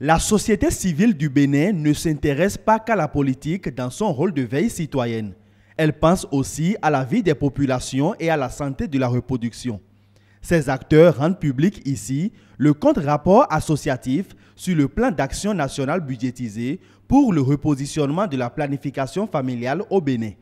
La société civile du Bénin ne s'intéresse pas qu'à la politique dans son rôle de veille citoyenne. Elle pense aussi à la vie des populations et à la santé de la reproduction. Ces acteurs rendent public ici le contre-rapport associatif sur le plan d'action national budgétisé pour le repositionnement de la planification familiale au Bénin.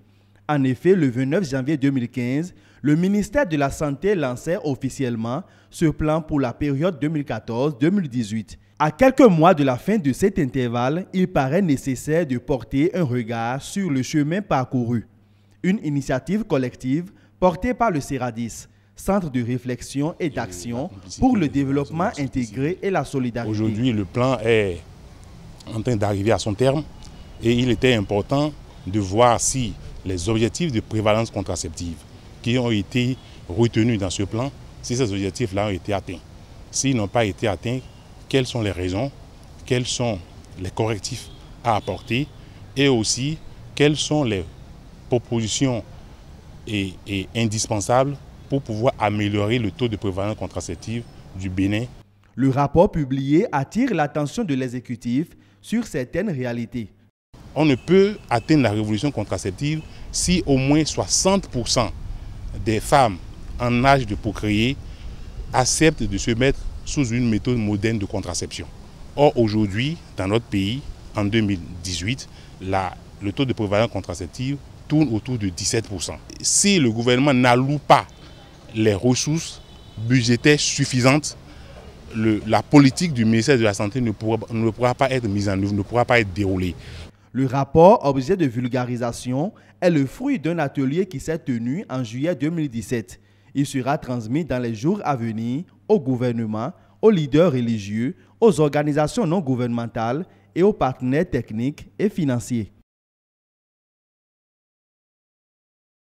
En effet, le 29 janvier 2015, le ministère de la Santé lançait officiellement ce plan pour la période 2014-2018. À quelques mois de la fin de cet intervalle, il paraît nécessaire de porter un regard sur le chemin parcouru. Une initiative collective portée par le CERADIS, Centre de réflexion et d'action pour le développement intégré et la solidarité. Aujourd'hui, le plan est en train d'arriver à son terme et il était important de voir si les objectifs de prévalence contraceptive qui ont été retenus dans ce plan, si ces objectifs-là ont été atteints. S'ils n'ont pas été atteints, quelles sont les raisons, quels sont les correctifs à apporter et aussi quelles sont les propositions indispensables pour pouvoir améliorer le taux de prévalence contraceptive du Bénin. Le rapport publié attire l'attention de l'exécutif sur certaines réalités. On ne peut atteindre la révolution contraceptive si au moins 60% des femmes en âge de procréer acceptent de se mettre sous une méthode moderne de contraception. Or, aujourd'hui, dans notre pays, en 2018, le taux de prévalence contraceptive tourne autour de 17%. Si le gouvernement n'alloue pas les ressources budgétaires suffisantes, la politique du ministère de la Santé ne pourra pas être mise en œuvre, ne pourra pas être déroulée. Le rapport, objet de vulgarisation, est le fruit d'un atelier qui s'est tenu en juillet 2017. Il sera transmis dans les jours à venir au gouvernement, aux leaders religieux, aux organisations non gouvernementales et aux partenaires techniques et financiers.